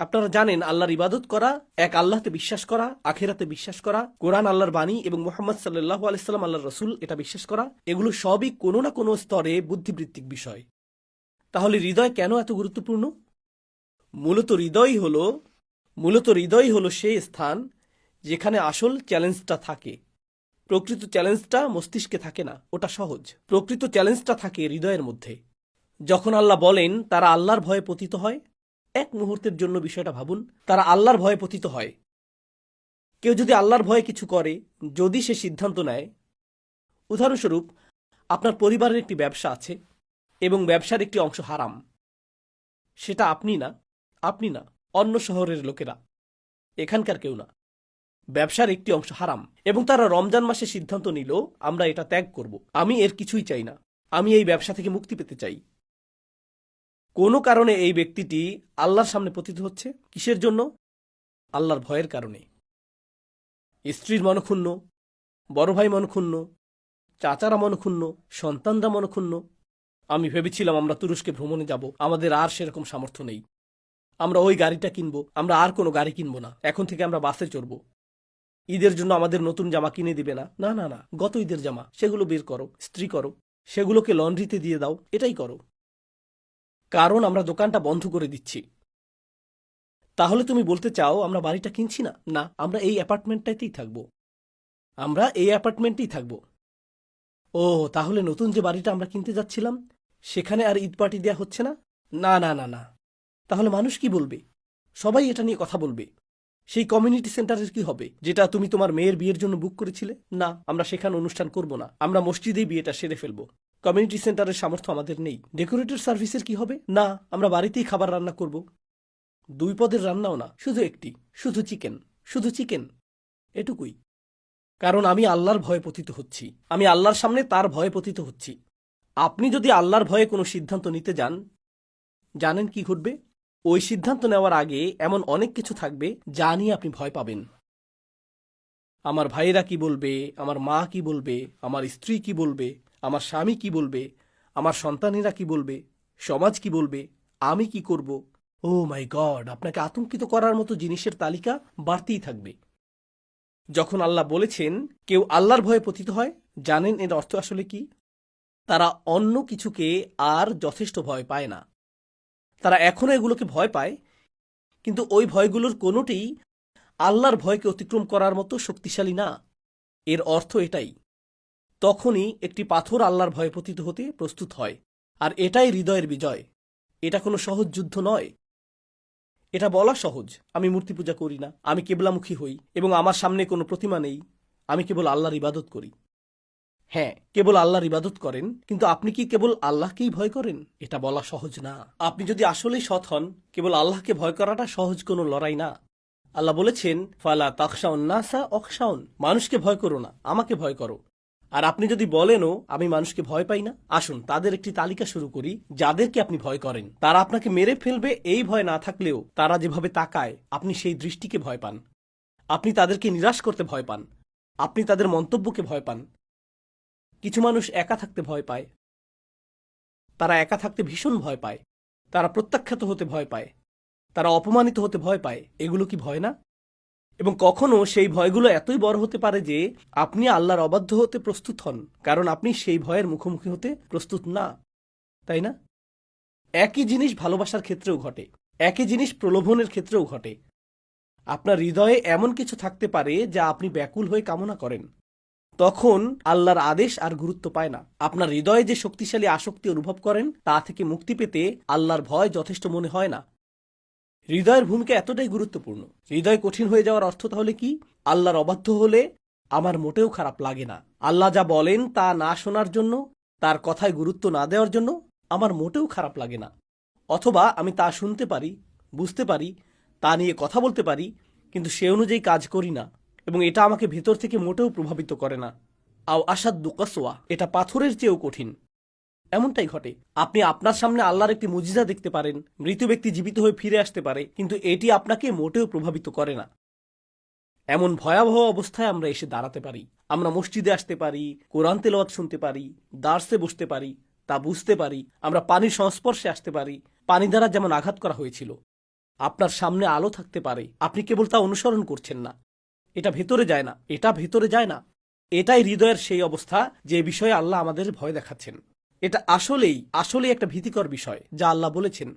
আপনারা জানেন আল্লাহর ইবাদত করা, এক আল্লাহতে বিশ্বাস করা, আখিরাতে বিশ্বাস করা, কোরআন আল্লাহর বাণী এবং মুহাম্মদ সাল্লাল্লাহু আলাইহি সাল্লাম আল্লাহর রাসূল এটা বিশ্বাস করা, এগুলো সবই কোনো না কোনো স্তরে বুদ্ধিবৃত্তিক বিষয়। তাহলে হৃদয় কেন এত গুরুত্বপূর্ণ? মূলত হৃদয় হলো সেই স্থান যেখানে আসল চ্যালেঞ্জটা থাকে। প্রকৃত চ্যালেঞ্জটা মস্তিষ্কে থাকে না, ওটা সহজ। প্রকৃত চ্যালেঞ্জটা থাকে হৃদয়ের মধ্যে। যখন আল্লাহ বলেন তারা আল্লাহর ভয়ে পতিত হয়, এক মুহূর্তের জন্য বিষয়টা ভাবুন, তারা আল্লাহর ভয়ে পতিত হয়। কেউ যদি আল্লাহর ভয়ে কিছু করে, যদি সে সিদ্ধান্ত নেয়, উদাহরণস্বরূপ আপনার পরিবারের একটি ব্যবসা আছে এবং ব্যবসার একটি অংশ হারাম, সেটা আপনি না অন্য শহরের লোকেরা, এখানকার কেউ না, ব্যবসার একটি অংশ হারাম এবং তারা রমজান মাসে সিদ্ধান্ত নিল আমরা এটা ত্যাগ করব, আমি এর কিছুই চাই না, আমি এই ব্যবসা থেকে মুক্তি পেতে চাই। কোনো কারণে এই ব্যক্তিটি আল্লাহর সামনে পতিত হচ্ছে। কিসের জন্য? আল্লাহর ভয়ের কারণে। স্ত্রীর মনক্ষুণ্ণ, বড় ভাই মনক্ষুণ্ণ, চাচারা মনক্ষুণ্ণ, সন্তানরা মনক্ষুণ্ণ। আমি ভেবেছিলাম আমরা তুরস্কে ভ্রমণে যাব, আমাদের আর সেরকম সামর্থ্য নেই, আমরা ওই গাড়িটা কিনব, আমরা আর কোনো গাড়ি কিনব না, এখন থেকে আমরা বাসে চড়ব। ঈদের জন্য আমাদের নতুন জামা কিনে দিবে না, না না না, গত ঈদের জামা সেগুলো বের করো, ইস্ত্রি করো, সেগুলোকে লন্ড্রিতে দিয়ে দাও, এটাই করো, কারণ আমরা দোকানটা বন্ধ করে দিচ্ছি। তাহলে তুমি বলতে চাও আমরা বাড়িটা কিনছি না? না, আমরা এই অ্যাপার্টমেন্টটাতেই থাকবো, আমরা এই অ্যাপার্টমেন্টেই থাকবো। ও, তাহলে নতুন যে বাড়িটা আমরা কিনতে যাচ্ছিলাম সেখানে আর ঈদ পার্টি দেয়া হচ্ছে না? না না না না। তাহলে মানুষ কি বলবে? সবাই এটা নিয়ে কথা বলবে। সেই কমিউনিটি সেন্টারের কি হবে, যেটা তুমি তোমার মেয়ের বিয়ের জন্য বুক করেছিলে? না, আমরা সেখানে অনুষ্ঠান করব না, আমরা মসজিদেই বিয়েটা সেরে ফেলবো। কমিউনিটি সেন্টারের সামর্থ্য আমাদের নেই। ডেকোরেটর সার্ভিসের কি হবে? না, আমরা বাড়িতেই খাবার রান্না করব। 2 পদের রান্নাও না, শুধু একটি, শুধু চিকেন, এটুকুই। কারণ আমি আল্লাহর ভয়ে পতিত হচ্ছি, আমি আল্লাহর সামনে তার ভয়ে পতিত হচ্ছি। আপনি যদি আল্লাহর ভয়ে কোনো সিদ্ধান্ত নিতে যান, জানেন কি ঘটবে? ওই সিদ্ধান্ত নেওয়ার আগে এমন অনেক কিছু থাকবে যা নিয়ে আপনি ভয় পাবেন। আমার ভাইয়েরা কি বলবে, আমার মা কি বলবে, আমার স্ত্রী কি বলবে, আমার স্বামী কি বলবে, আমার সন্তানেরা কি বলবে, সমাজ কি বলবে, আমি কি করব? ও মাই গড, আপনাকে আতঙ্কিত করার মতো জিনিসের তালিকা বাড়তেই থাকবে। যখন আল্লাহ বলেছেন কেউ আল্লাহর ভয়ে পতিত হয়, জানেন এর অর্থ আসলে কি? তারা অন্য কিছুকে আর যথেষ্ট ভয় পায় না। তারা এখনো এগুলোকে ভয় পায়, কিন্তু ওই ভয়গুলোর কোনোটিই আল্লাহর ভয়কে অতিক্রম করার মতো শক্তিশালী না। এর অর্থ এটাই, তখনই একটি পাথর আল্লাহর ভয়ে পতিত হতে প্রস্তুত হয়। আর এটাই হৃদয়ের বিজয়। এটা কোনো সহজ যুদ্ধ নয়। এটা বলা সহজ, আমি মূর্তি পূজা করি না, আমি কেবলামুখী হই এবং আমার সামনে কোনো প্রতিমা নেই, আমি কেবল আল্লাহর ইবাদত করি। হ্যাঁ, কেবল আল্লাহর ইবাদত করেন, কিন্তু আপনি কি কেবল আল্লাহকেই ভয় করেন? এটা বলা সহজ না। আপনি যদি আসলেই সৎ হন, কেবল আল্লাহকে ভয় করাটা সহজ কোনো লড়াই না। আল্লাহ বলেছেন ফালা তাখশাউন নাসা অখশাউন, মানুষকে ভয় করো না, আমাকে ভয় করো। আর আপনি যদি বলেনও আমি মানুষকে ভয় পাই না, আসুন তাদের একটি তালিকা শুরু করি যাদেরকে আপনি ভয় করেন। তারা আপনাকে মেরে ফেলবে এই ভয় না থাকলেও তারা যেভাবে তাকায় আপনি সেই দৃষ্টিকে ভয় পান। আপনি তাদেরকে নিরাশ করতে ভয় পান, আপনি তাদের মন্তব্যকে ভয় পান। কিছু মানুষ একা থাকতে ভয় পায়, তারা একা থাকতে ভীষণ ভয় পায়, তারা প্রত্যাখ্যাত হতে ভয় পায়, তারা অপমানিত হতে ভয় পায়। এগুলো কি ভয় না? এবং কখনো সেই ভয়গুলো এতই বড় হতে পারে যে আপনি আল্লাহর অবাধ্য হতে প্রস্তুত হন, কারণ আপনি সেই ভয়ের মুখোমুখি হতে প্রস্তুত না, তাই না? একই জিনিস ভালোবাসার ক্ষেত্রেও ঘটে, একই জিনিস প্রলোভনের ক্ষেত্রেও ঘটে। আপনার হৃদয়ে এমন কিছু থাকতে পারে যা আপনি ব্যাকুল হয়ে কামনা করেন, তখন আল্লাহর আদেশ আর গুরুত্ব পায় না। আপনার হৃদয়ে যে শক্তিশালী আসক্তি অনুভব করেন তা থেকে মুক্তি পেতে আল্লাহর ভয় যথেষ্ট মনে হয় না। হৃদয়ের ভূমিকা এতটাই গুরুত্বপূর্ণ। হৃদয় কঠিন হয়ে যাওয়ার অর্থ তাহলে কি? আল্লাহর অবাধ্য হলে আমার মোটেও খারাপ লাগে না। আল্লাহ যা বলেন তা না শোনার জন্য, তার কথায় গুরুত্ব না দেওয়ার জন্য আমার মোটেও খারাপ লাগে না। অথবা আমি তা শুনতে পারি, বুঝতে পারি, তা নিয়ে কথা বলতে পারি, কিন্তু সে অনুযায়ী কাজ করি না এবং এটা আমাকে ভেতর থেকে মোটেও প্রভাবিত করে না। আও আসাদ্দু কাসওয়া, এটা পাথরের চেয়েও কঠিন। এমনটাই ঘটে। আপনি আপনার সামনে আল্লাহর একটি মুজিজা দেখতে পারেন, মৃত ব্যক্তি জীবিত হয়ে ফিরে আসতে পারে, কিন্তু এটি আপনাকে মোটেও প্রভাবিত করে না। এমন ভয়াবহ অবস্থায় আমরা এসে দাঁড়াতে পারি। আমরা মসজিদে আসতে পারি, কোরআন তেলাওয়াত শুনতে পারি, দার্সে বসতে পারি, তা বুঝতে পারি। আমরা পানির সংস্পর্শে আসতে পারি, পানি দ্বারা যেমন আঘাত করা হয়েছিল, আপনার সামনে আলো থাকতে পারে, আপনি কেবল তা অনুসরণ করছেন না। এটা ভেতরে যায় না, এটা ভেতরে যায় না। এটাই হৃদয়ের সেই অবস্থা যে বিষয়ে আল্লাহ আমাদের ভয় দেখাচ্ছেন। এটা আসলেই একটা ভীতিকর বিষয় যা আল্লাহ বলেছেন